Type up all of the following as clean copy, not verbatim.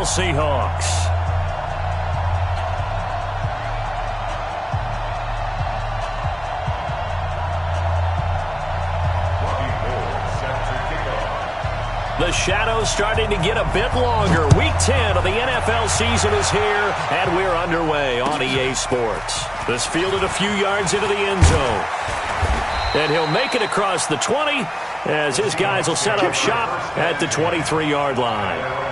Seattle Seahawks. The shadow's starting to get a bit longer. Week 10 of the NFL season is here, and we're underway on EA Sports. This fielded a few yards into the end zone. And he'll make it across the 20 as his guys will set up shop at the 23-yard line.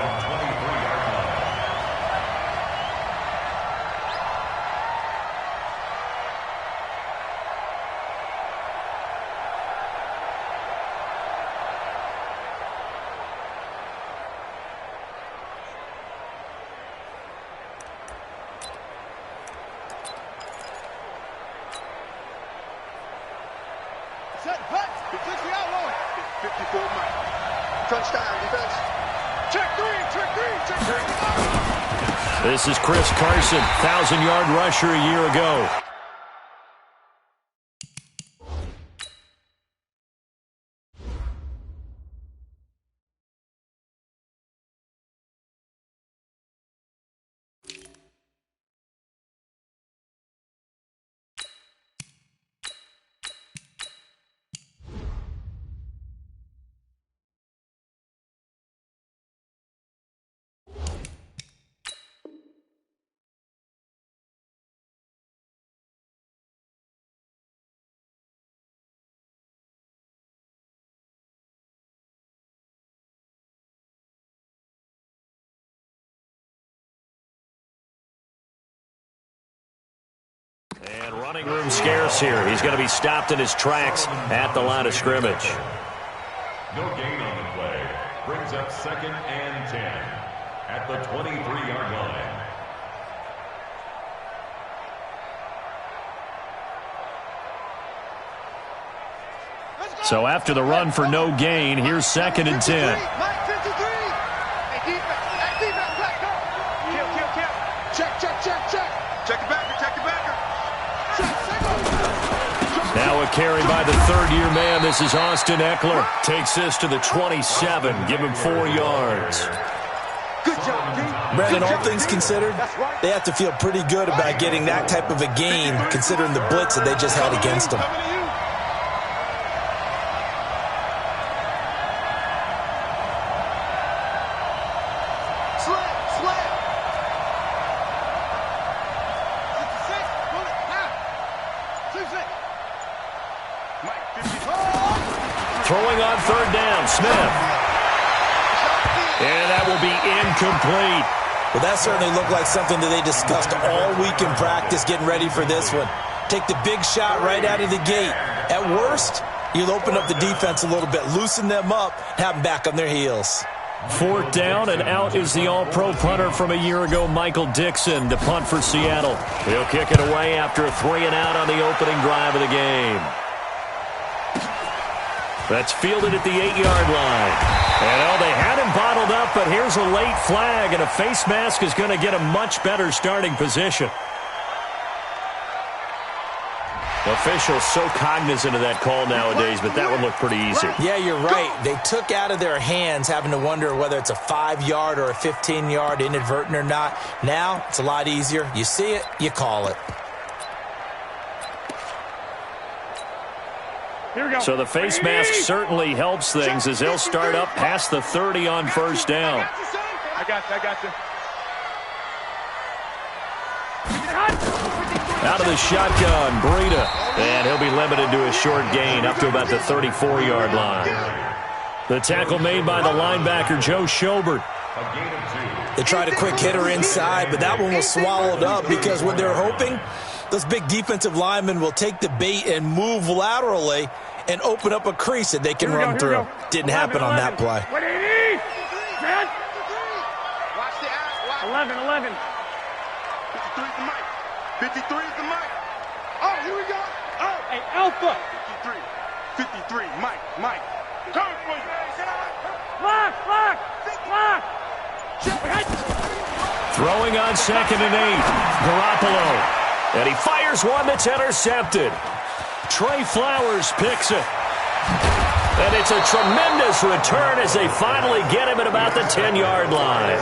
This is Chris Carson, 1,000-yard rusher a year ago. And running room scarce here. He's going to be stopped in his tracks at the line of scrimmage. No gain on the play. Brings up 2nd and 10 at the 23-yard line. So after the run for no gain, here's 2nd and 10. Now a carry by the third-year man. This is Austin Eckler. Takes this to the 27. Give him 4 yards. Good job, Pete. Brandon, all things considered, they have to feel pretty good about getting that type of a gain, considering the blitz that they just had against them. Throwing on 3rd down, Smith. And that will be incomplete. Well, that certainly looked like something that they discussed all week in practice, getting ready for this one. Take the big shot right out of the gate. At worst, you'll open up the defense a little bit, loosen them up, have them back on their heels. 4th down, and out is the all-pro punter from a year ago, Michael Dixon, to punt for Seattle. He'll kick it away after a 3-and-out on the opening drive of the game. That's fielded at the 8-yard line. And they had him bottled up, but here's a late flag, and a face mask is going to get a much better starting position. Officials so cognizant of that call nowadays, but that one looked pretty easy. Yeah, you're right. They took out of their hands having to wonder whether it's a 5-yard or a 15-yard inadvertent or not. Now, it's a lot easier. You see it, you call it. So the face mask certainly helps things as they'll start up past the 30 on 1st down. I got you. Out of the shotgun, Breida. And he'll be limited to a short gain up to about the 34-yard line. The tackle made by the linebacker, Joe Schobert. They tried a quick hitter inside, but that one was swallowed up because what they're hoping, those big defensive linemen will take the bait and move laterally and open up a crease that they can run through. Didn't happen on that play. What do you need? 11. 53 is the mic. 53 is the mic. Oh, here we go. Oh, hey, Alpha. 53, Mike. Come for you. Lock. Throwing on 2nd and 8. Garoppolo. And he fires one that's intercepted. Trey Flowers picks it. And it's a tremendous return as they finally get him at about the 10-yard line.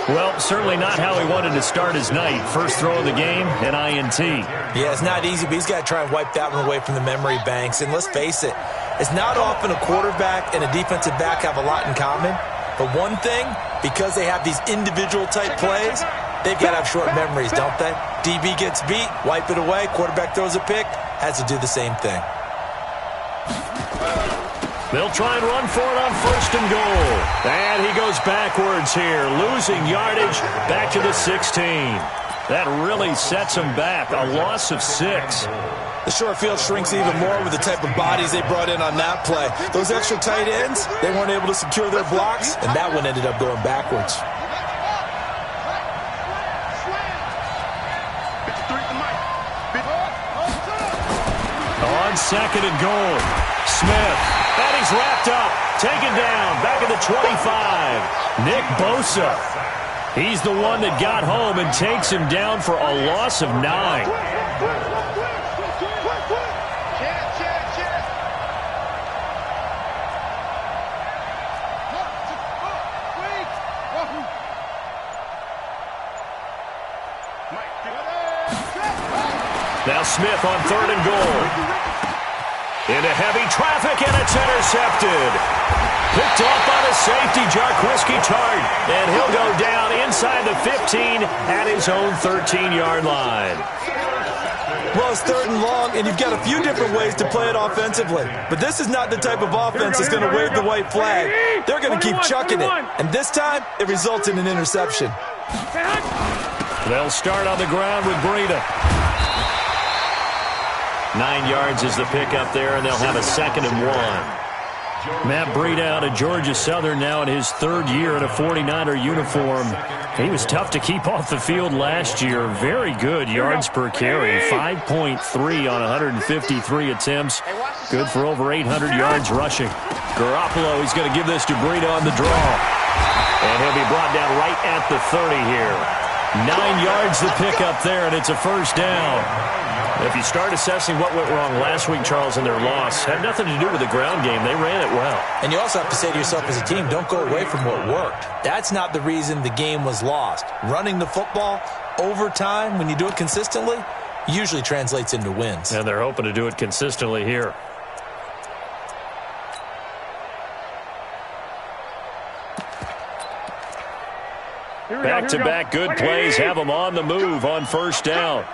Well, certainly not how he wanted to start his night. First throw of the game, an INT. Yeah, it's not easy, but he's got to try and wipe that one away from the memory banks. And let's face it, it's not often a quarterback and a defensive back have a lot in common. But one thing, because they have these individual type plays, they've got to have short memories, don't they? DB gets beat, wipe it away, quarterback throws a pick, has to do the same thing. They'll try and run for it on 1st and goal. And he goes backwards here, losing yardage back to the 16. That really sets him back, a loss of 6. The short field shrinks even more with the type of bodies they brought in on that play. Those extra tight ends, they weren't able to secure their blocks, and that one ended up going backwards. On 2nd and goal, Smith. And he's wrapped up, taken down, back at the 25. Nick Bosa. He's the one that got home and takes him down for a loss of 9. Now Smith on 3rd and goal. Into heavy traffic, and it's intercepted. Picked off by the safety, Jarquiski Tart. And he'll go down inside the 15 at his own 13-yard line. Well, it's 3rd and long, and you've got a few different ways to play it offensively. But this is not the type of offense that's going to wave the white flag. They're going to keep chucking it. And this time, it results in an interception. They'll start on the ground with Breida. 9 yards is the pickup there, and they'll have a 2nd and 1. Matt Breida out of Georgia Southern now in his 3rd year in a 49er uniform. He was tough to keep off the field last year. Very good yards per carry, 5.3 on 153 attempts. Good for over 800 yards rushing. Garoppolo, he's going to give this to Breida on the draw. And he'll be brought down right at the 30 here. 9 yards the pickup there, and it's a 1st down. If you start assessing what went wrong last week, Charles, in their loss, had nothing to do with the ground game. They ran it well. And you also have to say to yourself as a team, don't go away from what worked. That's not the reason the game was lost. Running the football over time, when you do it consistently, usually translates into wins. And they're hoping to do it consistently here. Back-to-back good plays have them on the move on 1st down.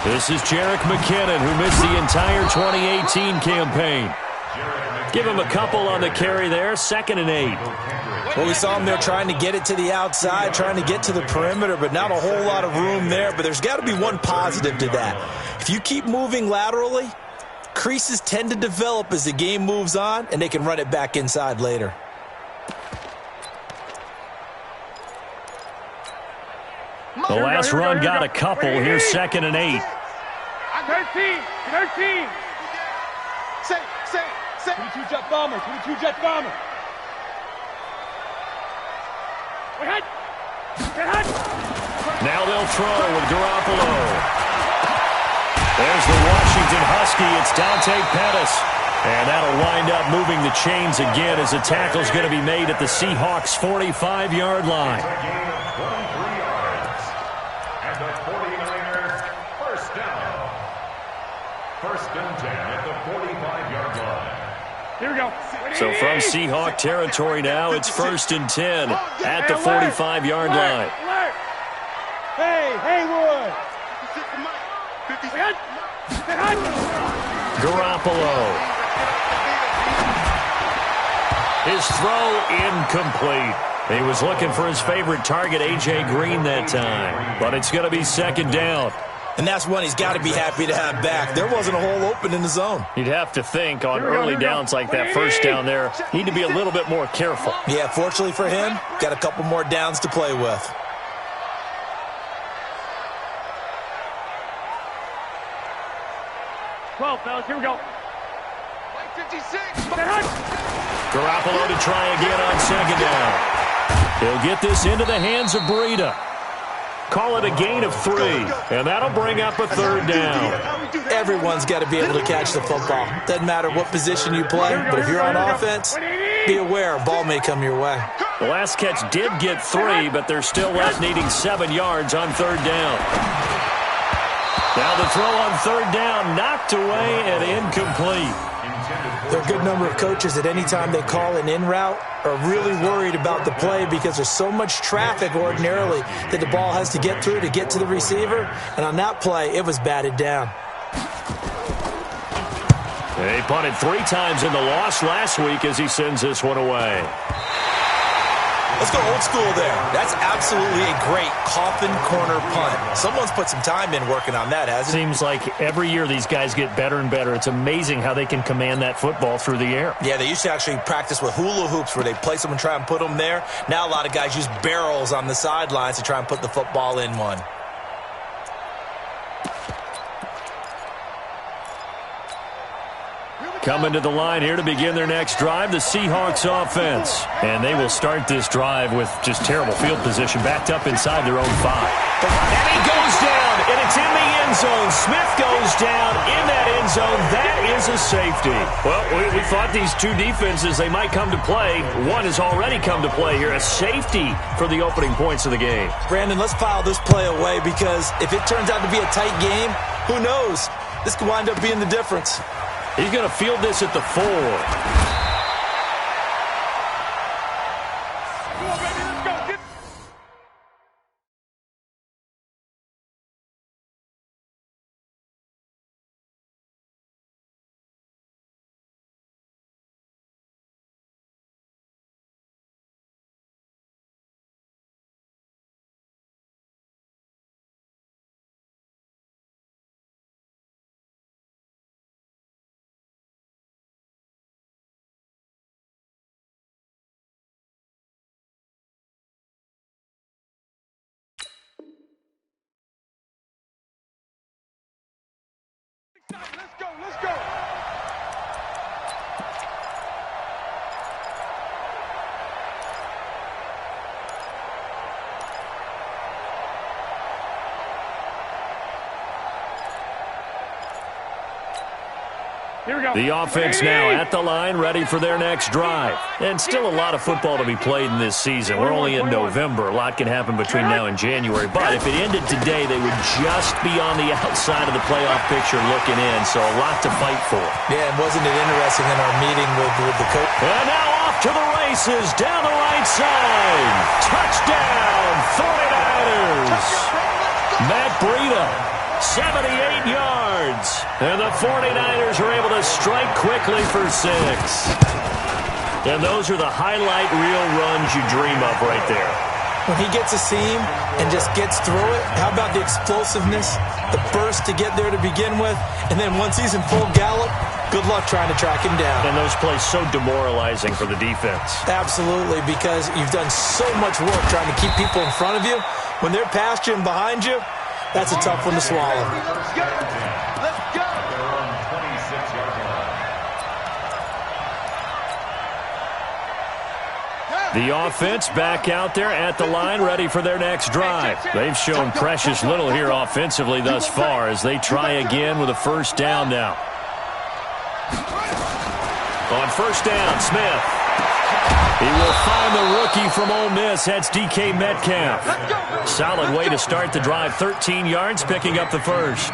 This is Jerick McKinnon, who missed the entire 2018 campaign. Give him a couple on the carry there, 2nd and 8. Well, we saw him there trying to get it to the outside, trying to get to the perimeter, but not a whole lot of room there. But there's got to be one positive to that. If you keep moving laterally, creases tend to develop as the game moves on, and they can run it back inside later. The last run got a couple. Here's 2nd and 8. 13. 22 jet bomber. 22 jet bomber. Now they'll throw with Garoppolo. There's the Washington Husky. It's Dante Pettis. And that'll wind up moving the chains again as the tackle's going to be made at the Seahawks' 45-yard line. Here we go. So from Seahawk territory now, it's 1st and 10 at the 45-yard line. Hey, Haywood. Garoppolo. His throw incomplete. He was looking for his favorite target, A.J. Green, that time. But it's going to be 2nd down. And that's one he's got to be happy to have back. There wasn't a hole open in the zone. You'd have to think on early downs like that 1st down there, need to be a little bit more careful. Yeah, fortunately for him, got a couple more downs to play with. Fellas, here we go. 56. Garoppolo to try again on 2nd down. He'll get this into the hands of Breida. Call it a gain of 3, and that'll bring up a 3rd down. Everyone's got to be able to catch the football. Doesn't matter what position you play, but if you're on offense, be aware, ball may come your way. The last catch did get 3, but they're still left needing 7 yards on 3rd down. Now the throw on 3rd down, knocked away and incomplete. There are a good number of coaches at any time they call an in route are really worried about the play because there's so much traffic ordinarily that the ball has to get through to get to the receiver. And on that play, it was batted down. He punted 3 times in the loss last week as he sends this one away. Let's go old school there. That's absolutely a great coffin corner punt. Someone's put some time in working on that, hasn't it? Seems like every year these guys get better and better. It's amazing how they can command that football through the air. Yeah, they used to actually practice with hula hoops where they place them and try and put them there. Now a lot of guys use barrels on the sidelines to try and put the football in one. Coming to the line here to begin their next drive, the Seahawks offense. And they will start this drive with just terrible field position, backed up inside their own 5. And he goes down, and it's in the end zone. Smith goes down in that end zone. That is a safety. Well, we thought these two defenses, they might come to play. One has already come to play here, a safety for the opening points of the game. Brandon, let's file this play away because if it turns out to be a tight game, who knows? This could wind up being the difference. He's going to field this at the 4. Come on, baby, let's go. Get Let's go, let's go. Here we go. The offense now at the line, ready for their next drive. And still a lot of football to be played in this season. We're only in November. A lot can happen between now and January. But if it ended today, they would just be on the outside of the playoff picture looking in. So a lot to fight for. Yeah, and wasn't it interesting in our meeting with the coach? And now off to the races down the right side. Touchdown, 49ers. Matt Breida, 78 yards. And the 49ers are able to strike quickly for 6. And those are the highlight reel runs you dream of right there. When he gets a seam and just gets through it, how about the explosiveness, the burst to get there to begin with, and then once he's in full gallop, good luck trying to track him down. And those plays so demoralizing for the defense. Absolutely, because you've done so much work trying to keep people in front of you. When they're past you and behind you, that's a tough one to swallow. Let's go. Let's go. They're on 26-yard line. The offense back out there at the line, ready for their next drive. They've shown precious little here offensively thus far as they try again with a first down now. On first down, Smith. He will find the rookie from Ole Miss. That's DK Metcalf. Solid way to start the drive. 13 yards, picking up the first.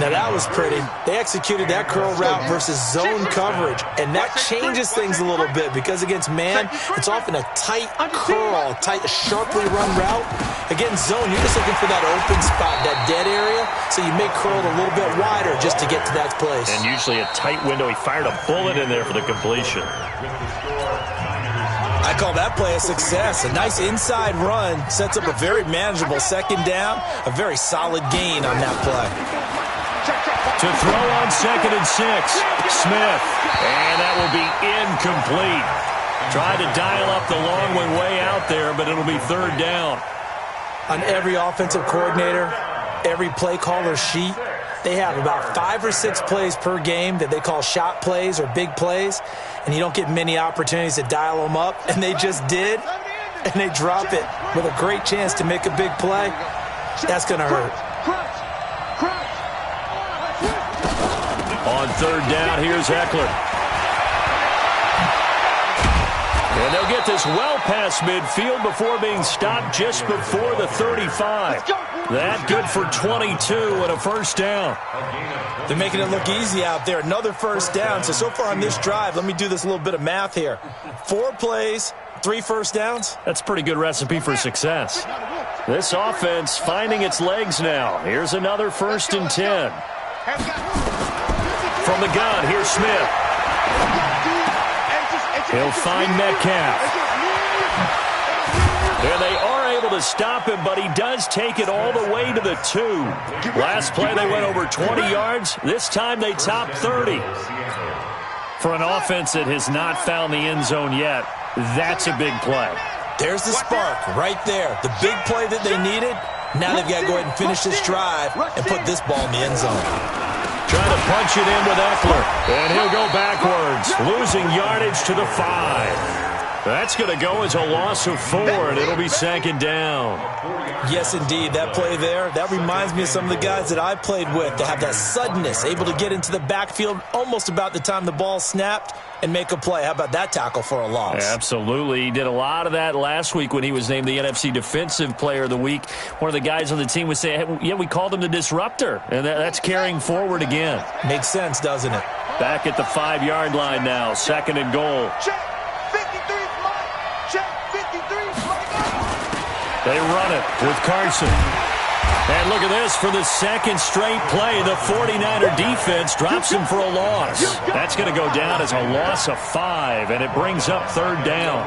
Now that was pretty. They executed that curl route versus zone coverage, and that changes things a little bit because against man, it's often a tight curl, tight, sharply run route. Against zone, you're just looking for that open spot, that dead area, so you may curl it a little bit wider just to get to that place. And usually a tight window. He fired a bullet in there for the completion. I call that play a success. A nice inside run sets up a very manageable second down, a very solid gain on that play. To throw on 2nd and 6, Smith. And that will be incomplete. Tried to dial up the long one way out there, but it'll be 3rd down. On every offensive coordinator, every play caller sheet, they have about 5 or 6 plays per game that they call shot plays or big plays, and you don't get many opportunities to dial them up, and they just did, and they drop it with a great chance to make a big play. That's going to hurt. On 3rd down, here's Eckler. get this well past midfield before being stopped just before the 35. That good for 22 and a first down. They're making it look easy out there. Another first down. So far on this drive, let me do this little bit of math here. 4 plays, 3 first downs. That's a pretty good recipe for success. This offense finding its legs now. Here's another 1st and 10. From the gun, here's Smith. He'll find Metcalf. And they are able to stop him, but he does take it all the way to the 2. Last play, they went over 20 yards. This time, they topped 30. For an offense that has not found the end zone yet, that's a big play. There's the spark right there. The big play that they needed. Now they've got to go ahead and finish this drive and put this ball in the end zone. Trying to punch it in with Eckler. And he'll go backwards, losing yardage to the 5. That's going to go as a loss of 4, and it'll be 2nd down. Yes, indeed. That play there, that reminds me of some of the guys that I played with to have that suddenness, able to get into the backfield almost about the time the ball snapped and make a play. How about that tackle for a loss? Absolutely. He did a lot of that last week when he was named the NFC Defensive Player of the Week. One of the guys on the team would say, hey, yeah, we called him the disruptor, and that's carrying forward again. Makes sense, doesn't it? Back at the 5-yard line now, 2nd and goal. They run it with Carson. And look at this for the 2nd straight play. The 49er defense drops him for a loss. That's going to go down as a loss of 5, and it brings up 3rd down.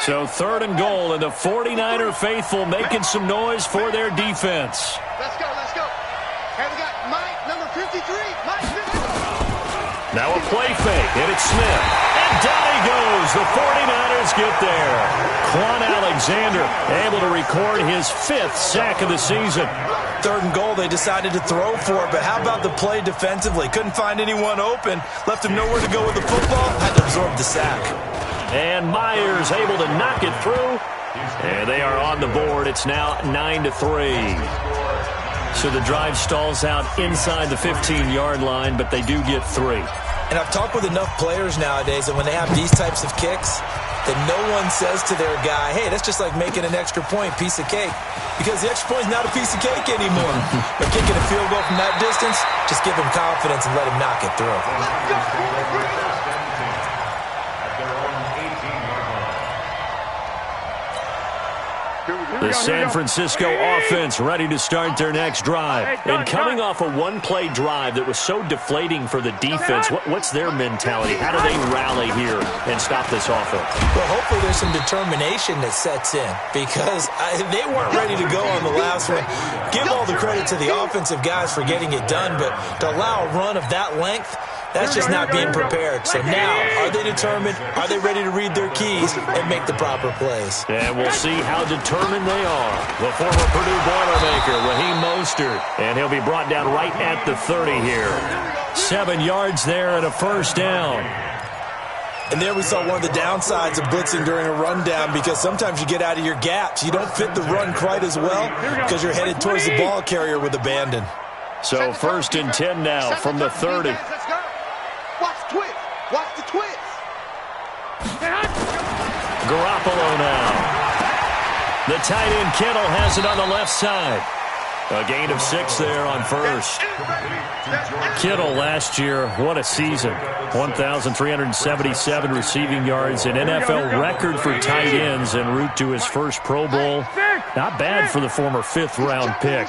So 3rd and goal, and the 49er faithful making some noise for their defense. Let's go. And we got Mike, number 53. Mike, now a play fake, and it's Smith. And down he goes. The 49ers get there. Quan Alexander able to record his 5th sack of the season. 3rd and goal, they decided to throw for it, but how about the play defensively? Couldn't find anyone open, left him nowhere to go with the football, had to absorb the sack. And Myers able to knock it through. And they are on the board. It's now 9-3. So the drive stalls out inside the 15-yard line, but they do get 3. And I've talked with enough players nowadays that when they have these types of kicks, that no one says to their guy, hey, that's just like making an extra point, piece of cake. Because the extra point is not a piece of cake anymore. But kicking a field goal from that distance, just give him confidence and let him knock it through. The San Francisco offense ready to start their next drive. And coming off a 1-play drive that was so deflating for the defense, what's their mentality? How do they rally here and stop this offense? Well, hopefully there's some determination that sets in because they weren't ready to go on the last one. Give all the credit to the offensive guys for getting it done, but to allow a run of that length, that's just not being prepared. So now, are they determined? Are they ready to read their keys and make the proper plays? And we'll see how determined they are. The former Purdue Boilermaker, Raheem Mostert. And he'll be brought down right at the 30 here. 7 yards there and a first down. And there we saw one of the downsides of blitzing during a rundown because sometimes you get out of your gaps. You don't fit the run quite as well because you're headed towards the ball carrier with abandon. So 1st and 10 now from the 30. Watch the twist. Garoppolo now. The tight end Kittle has it on the left side. A gain of 6 there on 1st. Kittle last year, what a season. 1,377 receiving yards, an NFL record for tight ends en route to his first Pro Bowl. Not bad for the former 5th-round pick.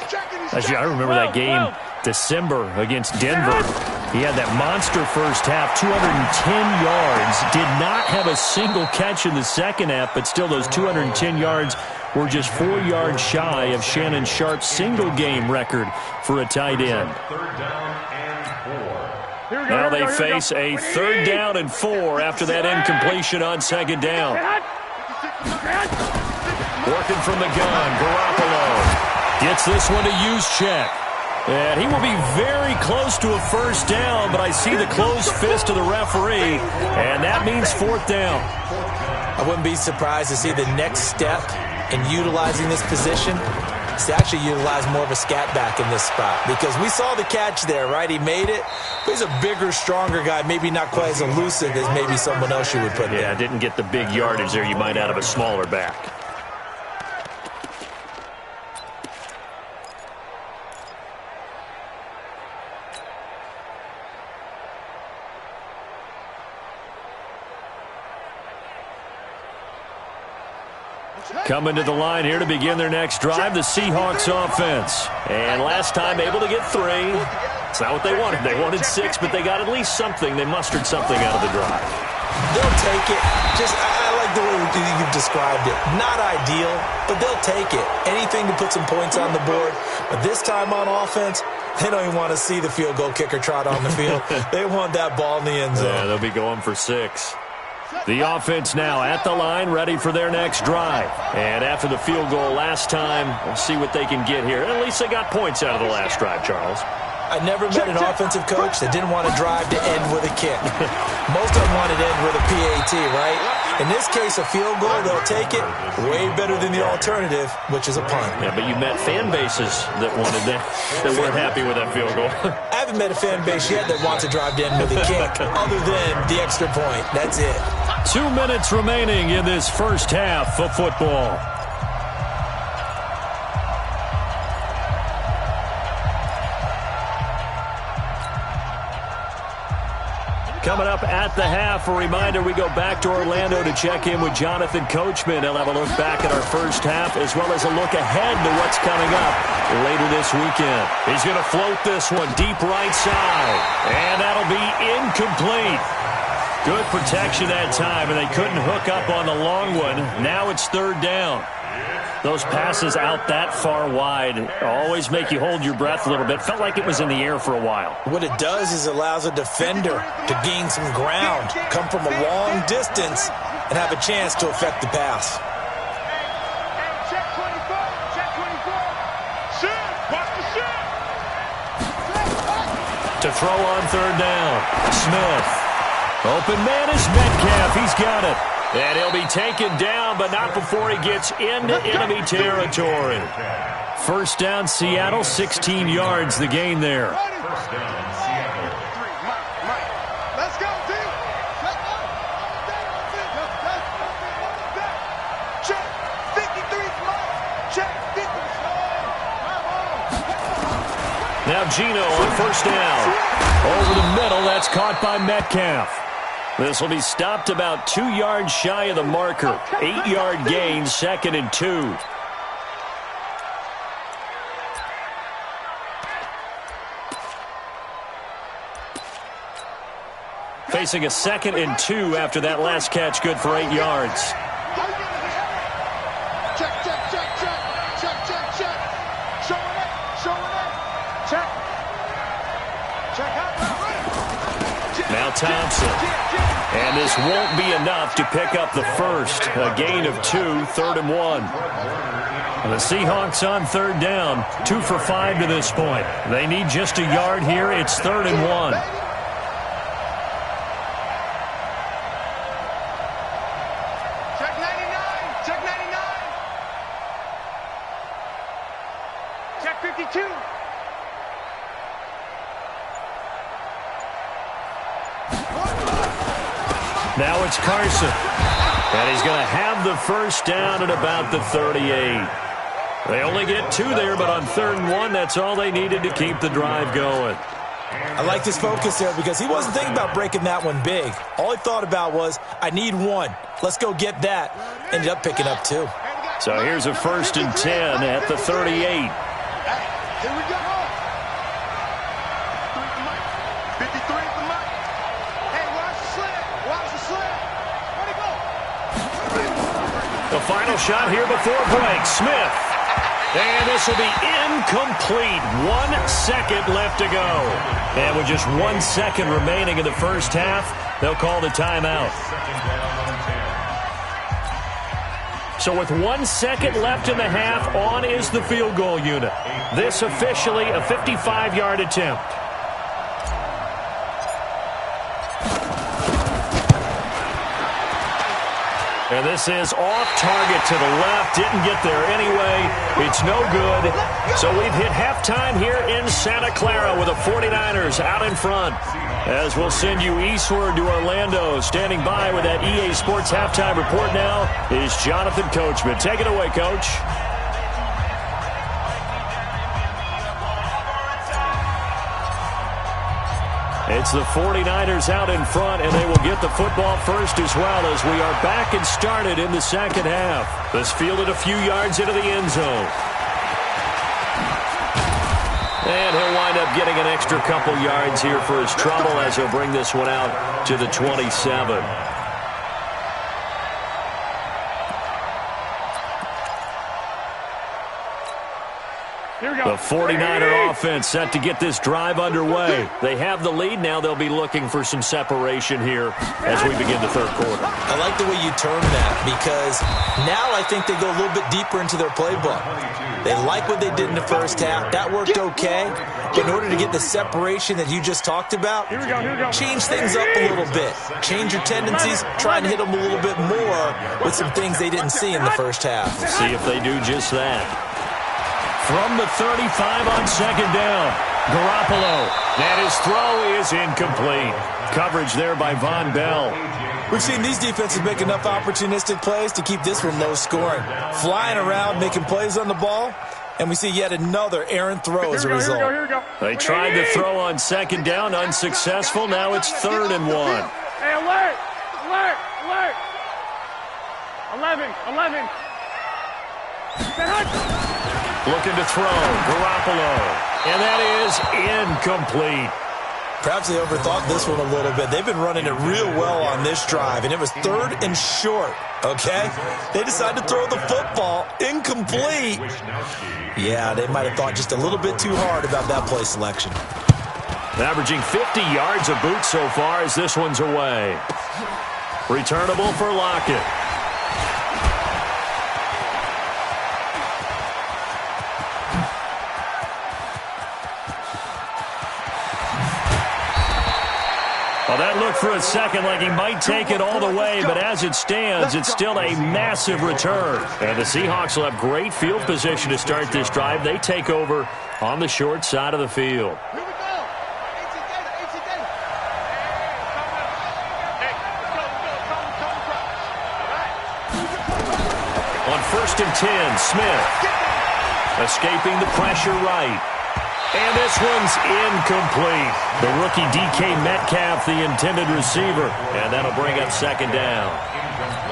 Actually, I remember that game, December against Denver. He had that monster first half, 210 yards. Did not have a single catch in the second half, but still those 210 yards were just 4 yards shy of Shannon Sharp's single-game record for a tight end. Now they face a 3rd down and 4 after that incompletion on 2nd down. Working from the gun, Garoppolo gets this one to Juszczyk. And he will be very close to a first down, but I see the closed fist of the referee, and that means 4th down. I wouldn't be surprised to see the next step in utilizing this position to actually utilize more of a scat back in this spot because we saw the catch there, right? He made it, but he's a bigger, stronger guy, maybe not quite as elusive as maybe someone else you would put there. Yeah, didn't get the big yardage there you might out of a smaller back. Coming to the line here to begin their next drive, the Seahawks offense. And last time able to get 3. It's not what they wanted. They wanted 6, but they got at least something. They mustered something out of the drive. They'll take it. I like the way you've described it. Not ideal, but they'll take it. Anything to put some points on the board. But this time on offense, they don't even want to see the field goal kicker trot on the field. They want that ball in the end zone. Yeah, they'll be going for 6. The offense now at the line, ready for their next drive. And after the field goal last time, we'll see what they can get here. At least they got points out of the last drive, Charles. I never met an offensive coach that didn't want to drive to end with a kick. Most of them wanted to end with a PAT, right? In this case, a field goal, they'll take it. Way better than the alternative, which is a punt. Yeah, but you met fan bases that wanted that weren't happy with that field goal. I haven't met a fan base yet that wants to drive to end with a kick, other than the extra point. That's it. 2 minutes remaining in this first half of football. Coming up at the half, a reminder, we go back to Orlando to check in with Jonathan Coachman. He'll have a look back at our first half as well as a look ahead to what's coming up later this weekend. He's going to float this one deep right side, and that'll be incomplete. Good protection that time, and they couldn't hook up on the long one. Now it's 3rd down. Those passes out that far wide always make you hold your breath a little bit. Felt like it was in the air for a while. What it does is it allows a defender to gain some ground, come from a long distance, and have a chance to affect the pass. Check 24. Check 24. Shoot. Watch the shoot. To throw on 3rd down. Smith. Open man is Metcalf. He's got it. And he'll be taken down, but not before he gets into enemy territory. 1st down, Seattle, 16 yards, the gain there. First down, Seattle. Mike. Let's go, team. Check. 53's Mike. Check. 50's Now Geno on 1st down. Over the middle, that's caught by Metcalf. This will be stopped about 2 yards shy of the marker. 8-yard gain, 2nd and 2. Facing a 2nd and 2 after that last catch, good for 8 yards. Check. Showing it. Check. Now Thompson. And this won't be enough to pick up the first. A gain of 2, 3rd and 1. The Seahawks on 3rd down, 2 for 5 to this point. They need just a yard here. It's 3rd and 1. Check 99. Check 99. Check 52. Now it's Carson. And he's going to have the first down at about the 38. They only get 2 there, but on 3rd and 1, that's all they needed to keep the drive going. I like this focus there because he wasn't thinking about breaking that one big. All he thought about was, I need 1. Let's go get that. Ended up picking up 2. So here's a 1st and 10 at the 38. Here we go. 53 for Mike. Hey, watch the slant. Watch the slant. Where'd he go? The final shot here before break. Smith. And this will be incomplete. 1 second left to go. And with just 1 second remaining in the first half, they'll call the timeout. So with 1 second left in the half, on is the field goal unit. This officially a 55-yard attempt. And this is off target to the left. Didn't get there anyway. It's no good. So we've hit halftime here in Santa Clara with the 49ers out in front. As we'll send you eastward to Orlando. Standing by with that EA Sports halftime report now is Jonathan Coachman. Take it away, Coach. It's the 49ers out in front, and they will get the football first as well as we are back and started in the second half. This fielded a few yards into the end zone. And he'll wind up getting an extra couple yards here for his trouble as he'll bring this one out to the 27. The 49er offense set to get this drive underway. They have the lead. Now they'll be looking for some separation here as we begin the third quarter. I like the way you term that because now I think they go a little bit deeper into their playbook. They like what they did in the first half. That worked okay. But in order to get the separation that you just talked about, change things up a little bit. Change your tendencies. Try and hit them a little bit more with some things they didn't see in the first half. We'll see if they do just that. From the 35 on second down, Garoppolo. And his throw is incomplete. Coverage there by Von Bell. We've seen these defenses make enough opportunistic plays to keep this one low scoring. Flying around, making plays on the ball, and we see yet another errant throw as a result. Here we go. They tried to throw on second down, unsuccessful. Now it's 3rd and 1. Hey, alert! Alert! Alert! 11. Looking to throw, Garoppolo. And that is incomplete. Perhaps they overthought this one a little bit. They've been running it real well on this drive, and it was 3rd and short, okay? They decided to throw the football incomplete. Yeah, they might have thought just a little bit too hard about that play selection. Averaging 50 yards a boot so far as this one's away. Returnable for Lockett. Well, that looked for a second like he might take it all the way, but as it stands, it's still a massive return. And the Seahawks will have great field position to start this drive. They take over on the short side of the field. Here we go. 18 data. On 1st and 10, Smith. Escaping the pressure right. And this one's incomplete. The rookie DK Metcalf, the intended receiver. And that'll bring up 2nd down.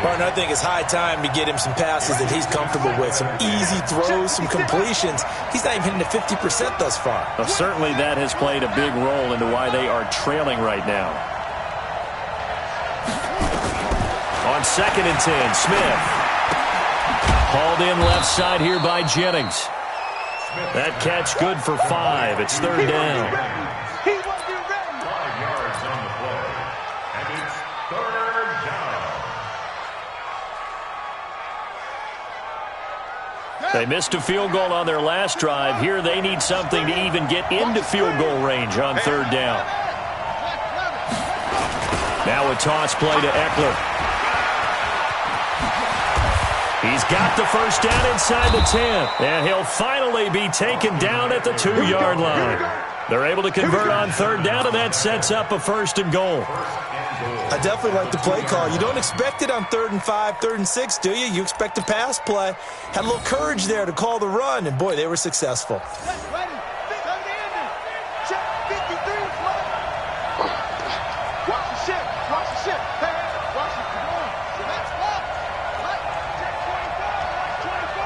Martin, I think it's high time to get him some passes that he's comfortable with. Some easy throws, some completions. He's not even hitting the 50% thus far. Well, certainly that has played a big role into why they are trailing right now. On 2nd and 10, Smith. Hauled in left side here by Jennings. That catch good for 5. It's 3rd down. He wasn't ready. 5 yards on the play. And it's 3rd down. They missed a field goal on their last drive. Here they need something to even get into field goal range on 3rd down. Now a toss play to Eckler. He's got the first down inside the 10. And he'll finally be taken down at the 2-yard line. They're able to convert on 3rd down, and that sets up a 1st and goal. I definitely like the play call. You don't expect it on 3rd and 5, 3rd and 6, do you? You expect a pass play. Had a little courage there to call the run, and boy, they were successful. Ready. Come to Andy. Check 53. Watch the ship. Watch the ship. Hey, watch it. Come on. That's left. Right. Check 24.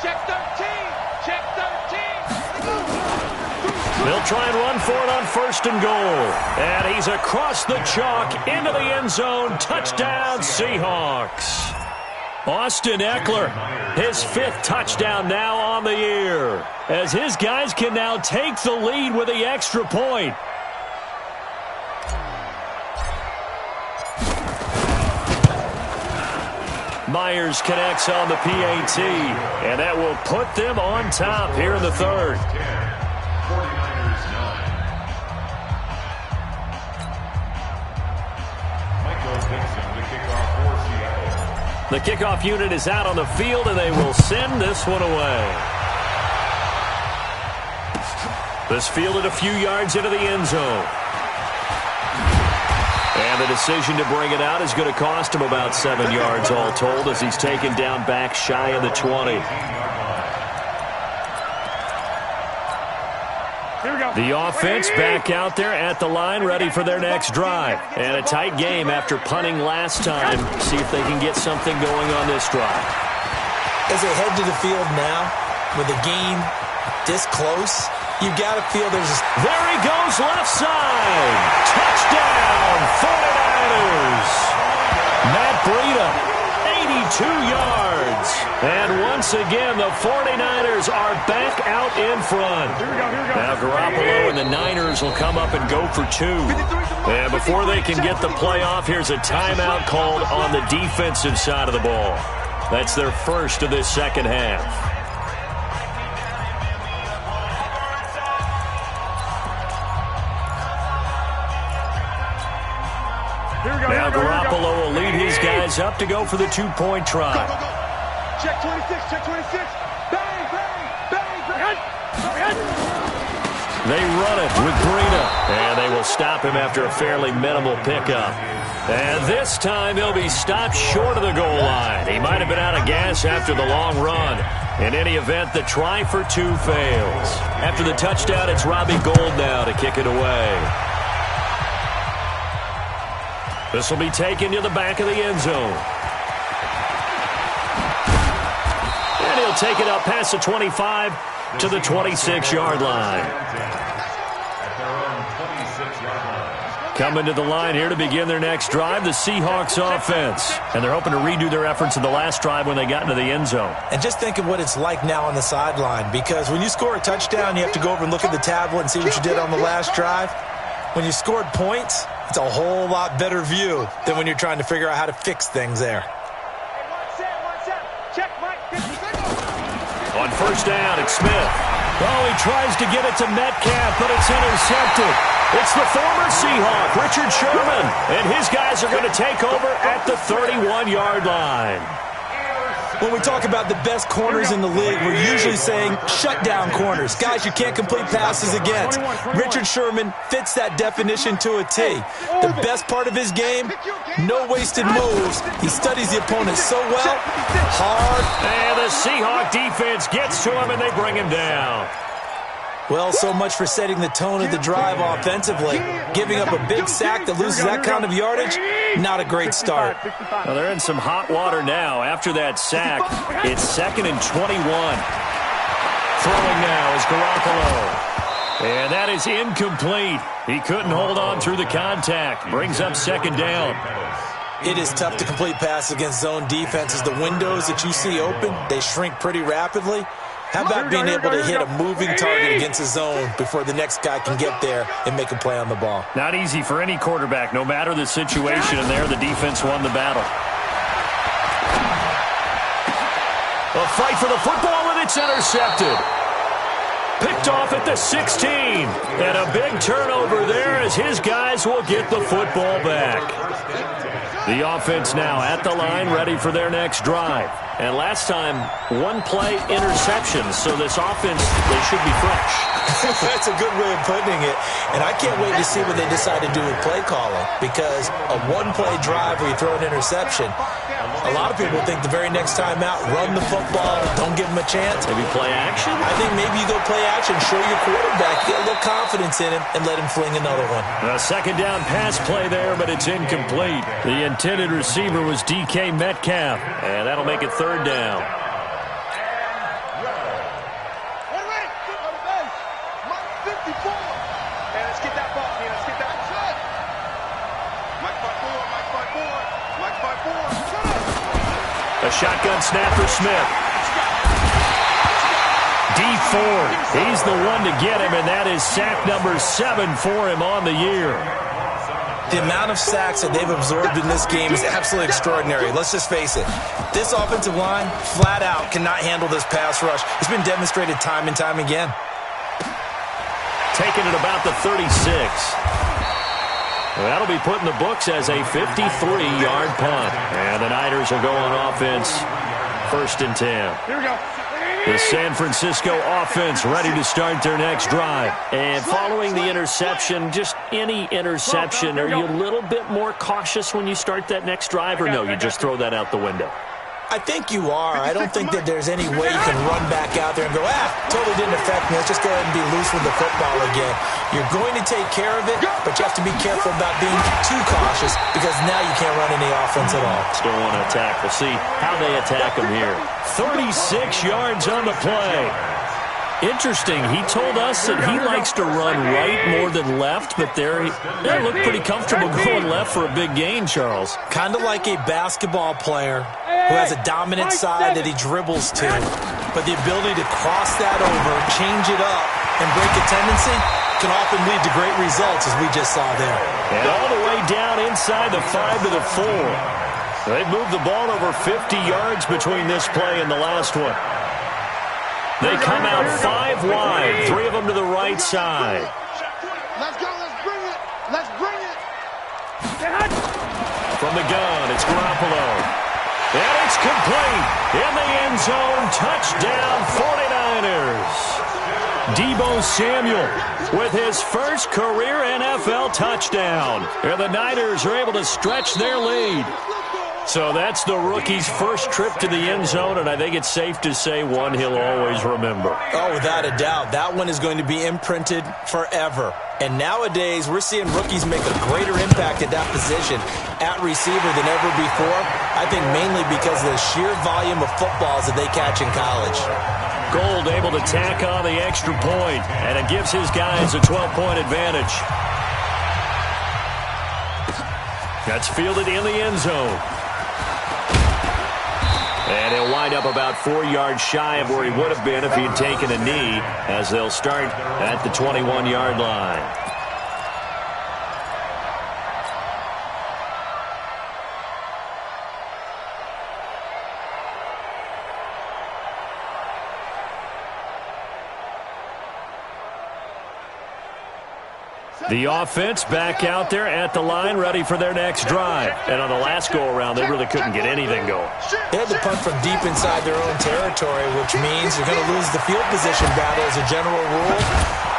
Check 13. Check 13. They'll try and run for it on 1st and goal. And he's across the chalk into the end zone. Touchdown, Seahawks. Austin Eckler, his 5th touchdown now on the year, as his guys can now take the lead with the extra point. Myers connects on the PAT, and that will put them on top here in the 3rd. 49ers 9. Michael Dixon to kick off for Seattle. The kickoff unit is out on the field, and they will send this one away. This fielded a few yards into the end zone. And the decision to bring it out is going to cost him about 7 yards all told as he's taken down back shy of the 20. The offense back out there at the line, ready for their next drive. And a tight game after punting last time. See if they can get something going on this drive. As they head to the field now, with the game this close, you got to feel there's... There he goes, left side. Touchdown, 49ers. Matt Breida, 82 yards. And once again, the 49ers are back out in front. Now Garoppolo and the Niners will come up and go for 2. And before they can get the play off, here's a timeout called on the defensive side of the ball. That's their first of this second half. Now Garoppolo will lead his guys up to go for the 2-point try. Go, go, go. Check 26, check 26. Bang, bang, bang, bang. They run it with Breida, and they will stop him after a fairly minimal pickup. And this time he'll be stopped short of the goal line. He might have been out of gas after the long run. In any event, the try for 2 fails. After the touchdown, it's Robbie Gould now to kick it away. This will be taken to the back of the end zone. And he'll take it up past the 25 to the 26-yard line. Coming to the line here to begin their next drive, the Seahawks offense. And they're hoping to redo their efforts in the last drive when they got into the end zone. And just think of what it's like now on the sideline, because when you score a touchdown, you have to go over and look at the tablet and see what you did on the last drive. When you scored points, it's a whole lot better view than when you're trying to figure out how to fix things there. On first down, it's Smith. Oh, he tries to get it to Metcalf, but it's intercepted. It's the former Seahawk, Richard Sherman, and his guys are going to take over at the 31-yard line. When we talk about the best corners in the league, we're usually saying shutdown corners, guys you can't complete passes against. Richard Sherman fits that definition to a T. The best part of his game, no wasted moves. He studies the opponent so well, hard. And the Seahawk defense gets to him, and they bring him down. Well, so much for setting the tone of the drive offensively. Giving up a big sack that loses that kind of yardage, not a great start. Well, they're in some hot water now. After that sack, it's 2nd and 21. Throwing now is Garoppolo. And that is incomplete. He couldn't hold on through the contact. Brings up 2nd down. It is tough to complete passes against zone defenses. The windows that you see open, they shrink pretty rapidly. How about being able to hit a moving target against a zone before the next guy can get there and make a play on the ball? Not easy for any quarterback, no matter the situation, and there the defense won the battle. A fight for the football, and it's intercepted. Picked off at the 16. And a big turnover there as his guys will get the football back. The offense now at the line, ready for their next drive. And last time, 1-play interception, so this offense, they should be fresh. That's a good way of putting it. And I can't wait to see what they decide to do with play calling, because a 1-play drive where you throw an interception, a lot of people think the very next time out, run the football, don't give them a chance. Maybe play action? I think maybe you go play action, show your quarterback, get a little confidence in him, and let him fling another one. A 2nd down pass play there, but it's incomplete. The intended receiver was DK Metcalf, and that'll make it 3rd down. A shotgun snap for Smith. D Ford, he's the one to get him, and that is sack number 7 for him on the year. The amount of sacks that they've absorbed in this game is absolutely extraordinary. Let's just face it. This offensive line, flat out, cannot handle this pass rush. It's been demonstrated time and time again. Taking it about the 36. That'll be put in the books as a 53-yard punt. And the Niners are going offense, 1st and 10. Here we go. The San Francisco offense ready to start their next drive. And following the interception, just any interception, are you a little bit more cautious when you start that next drive, or no, you just throw that out the window? I think you are. I don't think that there's any way you can run back out there and go, totally didn't affect me. Let's just go ahead and be loose with the football again. You're going to take care of it, but you have to be careful about being too cautious because now you can't run any offense at all. Still want to attack. We'll see how they attack them here. 36 yards on the play. Interesting. He told us that he likes to run right more than left, but they look pretty comfortable going left for a big gain, Charles. Kind of like a basketball player who has a dominant side that he dribbles to, but the ability to cross that over, change it up, and break a tendency can often lead to great results, as we just saw there. And all the way down inside the 5 to the 4. They've moved the ball over 50 yards between this play and the last one. They come out 5 wide, 3 of them to the right side. Let's go. Let's bring it. Let's bring it. From the gun, it's Garoppolo. And it's complete. In the end zone, touchdown 49ers. Deebo Samuel with his first career NFL touchdown. And the Niners are able to stretch their lead. So that's the rookie's first trip to the end zone, and I think it's safe to say one he'll always remember. Oh, without a doubt. That one is going to be imprinted forever. And nowadays, we're seeing rookies make a greater impact at that position at receiver than ever before. I think mainly because of the sheer volume of footballs that they catch in college. Gold able to tack on the extra point, and it gives his guys a 12-point advantage. That's fielded in the end zone. And he'll wind up about 4 yards shy of where he would have been if he had taken a knee, as they'll start at the 21-yard line. The offense back out there at the line, ready for their next drive. And on the last go-around, they really couldn't get anything going. They had to punt from deep inside their own territory, which means you're going to lose the field position battle as a general rule.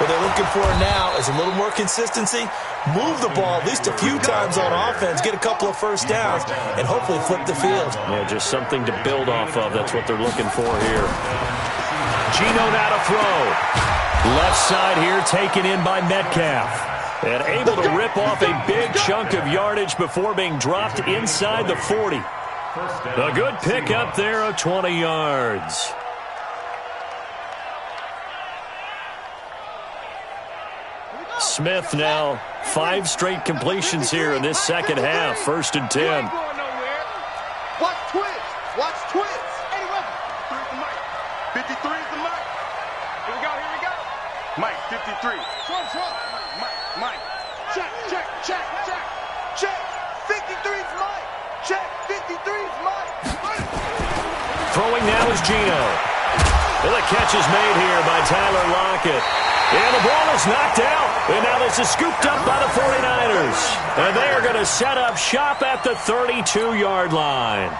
What they're looking for now is a little more consistency, move the ball at least a few times on offense, get a couple of first downs, and hopefully flip the field. Yeah, just something to build off of. That's what they're looking for here. Geno now to throw. Left side here taken in by Metcalf. And able to rip off a big chunk of yardage before being dropped inside the 40. A good pickup there of 20 yards. Smith now 5 straight completions here in this second half. 1st and 10. Watch twist. Watch twist. 53 is the mic. Here we go. Here we go. Mike, 53. Mike. Check. 53's Mike. Check. 53's Mike. Throwing now is Geno. And the catch is made here by Tyler Lockett. And the ball is knocked out. And now this is scooped up by the 49ers. And they are going to set up shop at the 32-yard line.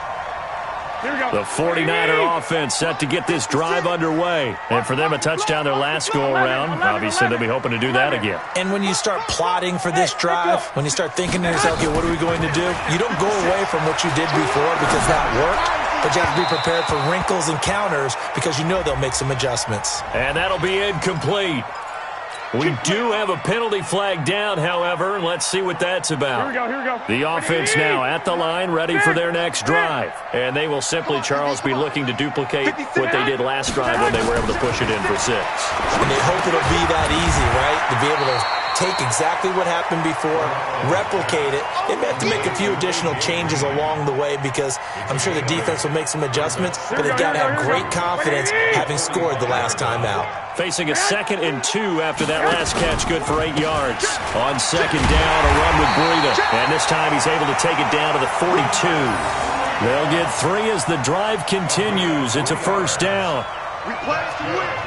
The 49er offense set to get this drive underway. And for them, a touchdown their last go-around. Obviously, they'll be hoping to do that again. And when you start plotting for this drive, when you start thinking to yourself, okay, what are we going to do? You don't go away from what you did before because that worked. But you have to be prepared for wrinkles and counters because you know they'll make some adjustments. And that'll be incomplete. We do have a penalty flag down, however. Let's see what that's about. Here we go. The offense now at the line, ready for their next drive. And they will simply, Charles, be looking to duplicate what they did last drive when they were able to push it in for 6. And they hope it'll be that easy, right? To be able to take exactly what happened before, replicate it. They may have to make a few additional changes along the way because I'm sure the defense will make some adjustments, but they've got to have great confidence having scored the last time out. Facing a 2nd and 2 after that last catch, good for 8 yards. On 2nd down, a run with Breida. And this time he's able to take it down to the 42. They'll get 3 as the drive continues. It's a 1st down. We play to win.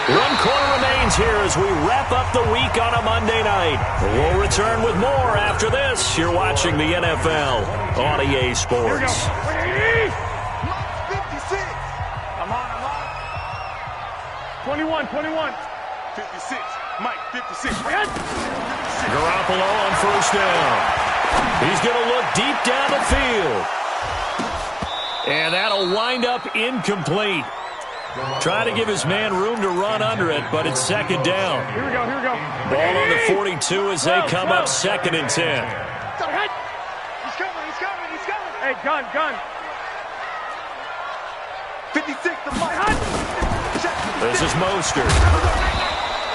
One quarter remains here as we wrap up the week on a Monday night. We'll return with more after this. You're watching the NFL on EA Sports. I'm on. 21. 56. Mike, 56. Garoppolo on first down. He's going to look deep down the field. And that'll wind up incomplete. Try to give his man room to run under it, but it's second down. Here we go. Ball on the 42 as they come up second and 10. He's coming. Hey, gun. 56 to Mike. This is Mostert.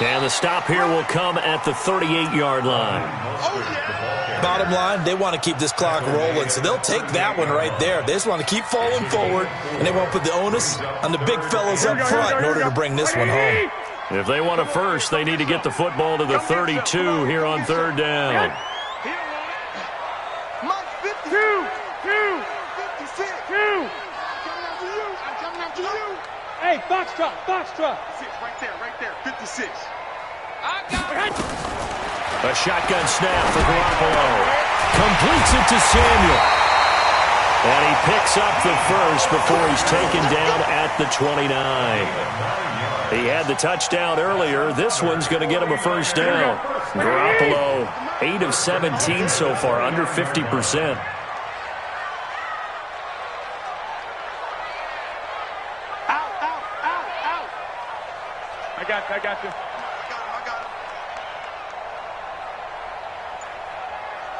And the stop here will come at the 38-yard line. Bottom line, they want to keep this clock rolling, so they'll take that one right there. They just want to keep falling forward, and they won't put the onus on the big fellas up front in order to bring this one home. If they want a first, they need to get the football to the 32 here on third down. Hey, Foxtrot. Right there. 56. A shotgun snap for Garoppolo. Completes it to Samuel. And he picks up the first before he's taken down at the 29. He had the touchdown earlier. This one's going to get him a first down. Garoppolo, 8 of 17 so far, under 50%. I got you.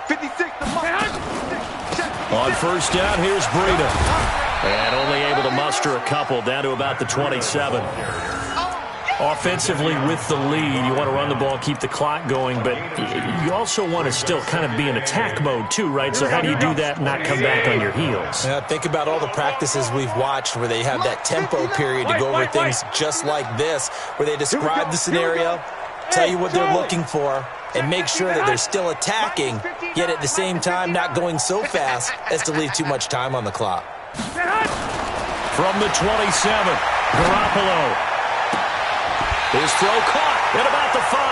56 to Mike. On first down, here's Breida. And only able to muster a couple down to about the 27. Offensively with the lead, you want to run the ball, keep the clock going, but you also want to still kind of be in attack mode too, right? So how do you do that and not come back on your heels? Yeah, think about all the practices we've watched where they have that tempo period to go over things just like this, where they describe the scenario, tell you what they're looking for, and make sure that they're still attacking, yet at the same time not going so fast as to leave too much time on the clock. From the 27, Garoppolo. His throw caught at about the 5.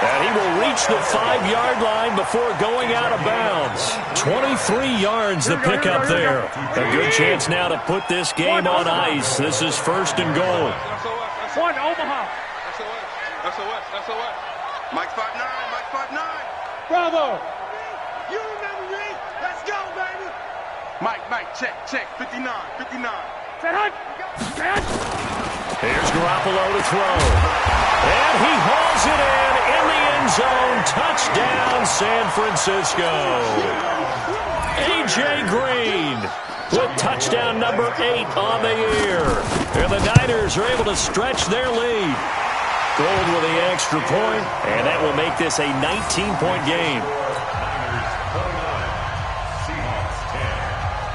And he will reach the 5-yard line before going out of bounds. 23 yards the pickup there. A good chance now to put this game on ice. This is first and goal. One, Omaha. SOS. Mike 5'9", Mike 5'9". Bravo. You remember me? Let's go, baby. Mike, check. 59. Here's Garoppolo to throw. And he hauls it in the end zone. Touchdown, San Francisco. A.J. Green with touchdown number 8 on the year. And the Niners are able to stretch their lead. Gold with the extra point, and that will make this a 19-point game.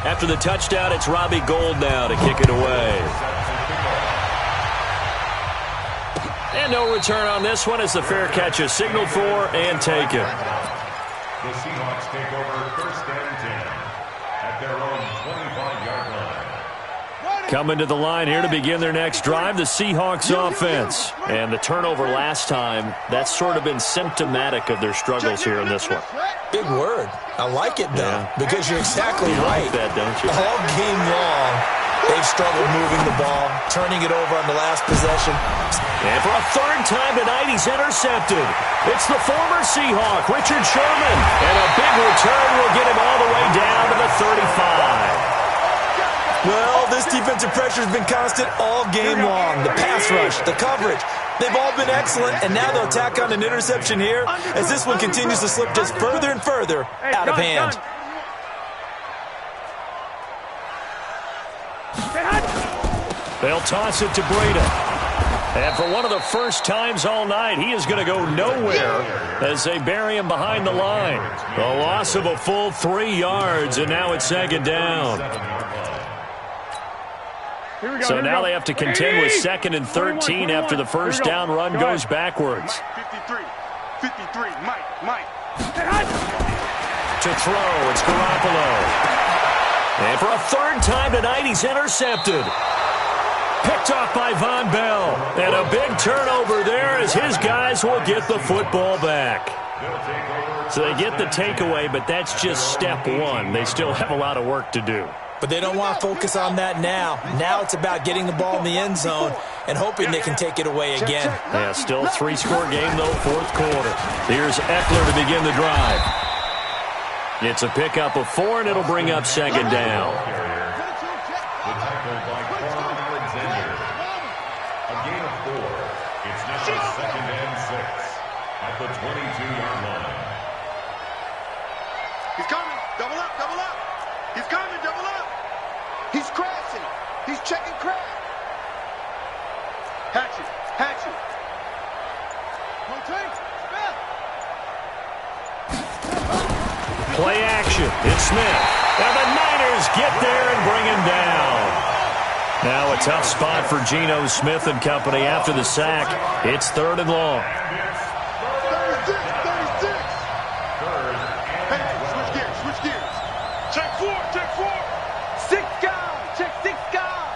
After the touchdown, it's Robbie Gould now to kick it away. And no return on this one as the fair catch is signaled for and taken. The Seahawks take over first and 10 at their own 25-yard line. Coming to the line here to begin their next drive, the Seahawks offense. And the turnover last time, that's sort of been symptomatic of their struggles here in this one. Big word. I like it, though, because you're exactly You right. like that, don't you? All game long, they've struggled moving the ball, turning it over on the last possession. And for a third time tonight, he's intercepted. It's the former Seahawk, Richard Sherman. And a big return will get him all the way down to the 35. Well, this defensive pressure has been constant all game long. The pass rush, the coverage, they've all been excellent, and now they'll tack on an interception here as this one continues to slip just further and further out of hand. They'll toss it to Breida. And for one of the first times all night, he is going to go nowhere as they bury him behind the line. A loss of a full 3 yards, and now it's second down. So now they have to contend with second and 13 after the first down run goes backwards. 53, Mike. To throw, it's Garoppolo. And for a third time tonight, he's intercepted. Picked off by Von Bell. And a big turnover there as his guys will get the football back. So they get the takeaway, but that's just step one. They still have a lot of work to do. But they don't want to focus on that now. Now it's about getting the ball in the end zone and hoping they can take it away again. Yeah, still a 3-score game, though, fourth quarter. Here's Eckler to begin the drive. It's a pickup of 4, and it'll bring up second down. A gain of 4. It's now second and 6 at the 22-yard line. He's coming. Double up, double up. He's coming, double up. He's crashing. He's checking crash. Hatchet, hatchet. Play action. It's Smith. And the Niners get there and bring him down. Now a tough spot for Geno Smith and company after the sack. It's 3rd and long. 36. Hey, switch gears. Check 4. 6 guys. Check 6 guys.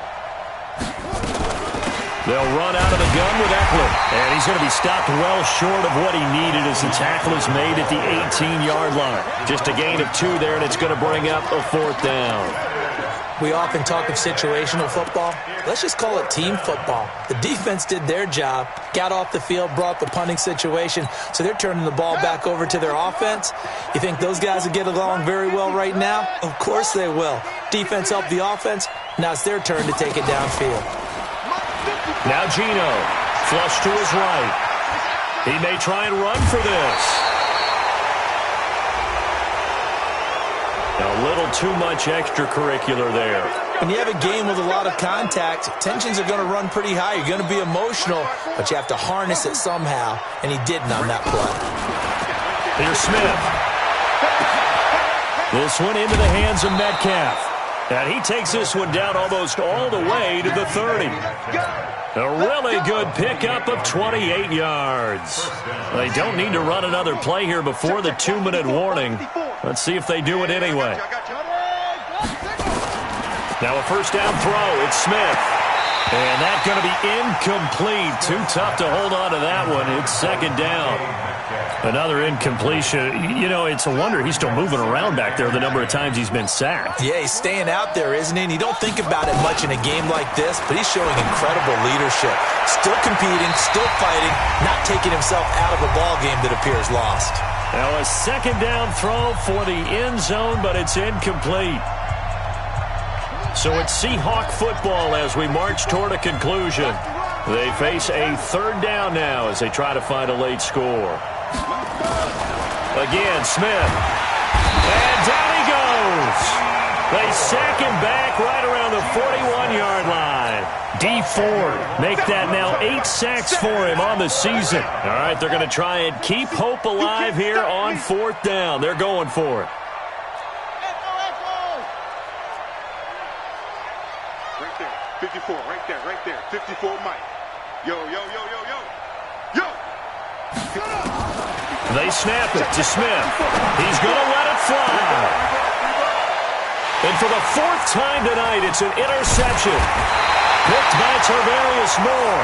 They'll run out of the gun with Eckler. And he's going to be stopped well short of what he needed as the tackle is made at the 18-yard line. Just a gain of 2 there, and it's going to bring up a 4th down. We often talk of situational football. Let's just call it team football. The defense did their job, got off the field, brought the punting situation, so they're turning the ball back over to their offense. You think those guys will get along very well right now? Of course they will. Defense helped the offense. Now it's their turn to take it downfield. Now Geno, flush to his right. He may try and run for this. A little too much extracurricular there. When you have a game with a lot of contact, tensions are going to run pretty high. You're going to be emotional, but you have to harness it somehow, and he didn't on that play. Here's Smith. This one into the hands of Metcalf. And he takes this one down almost all the way to the 30. A really good pickup of 28 yards. They don't need to run another play here before the 2-minute warning. Let's see if they do it anyway. Now a first down throw. It's Smith. And that's going to be incomplete. Too tough to hold on to that one. It's second down. Another incompletion. You know, it's a wonder he's still moving around back there the number of times he's been sacked. Yeah, he's staying out there, isn't he? And you don't think about it much in a game like this, but he's showing incredible leadership. Still competing, still fighting, not taking himself out of a ball game that appears lost. Now a second down throw for the end zone, but it's incomplete. So it's Seahawk football as we march toward a conclusion. They face a 3rd down now as they try to find a late score. Again, Smith. And down he goes. They sack him back right around the 41-yard line. D Ford make that now 8 sacks for him on the season. All right, they're going to try and keep hope alive here on 4th down. They're going for it. Right there. 54, right there. 54, Mike. Yo. They snap it to Smith. He's going to let it fly. And for the 4th time tonight, it's an interception. Picked by Tarvarius Moore.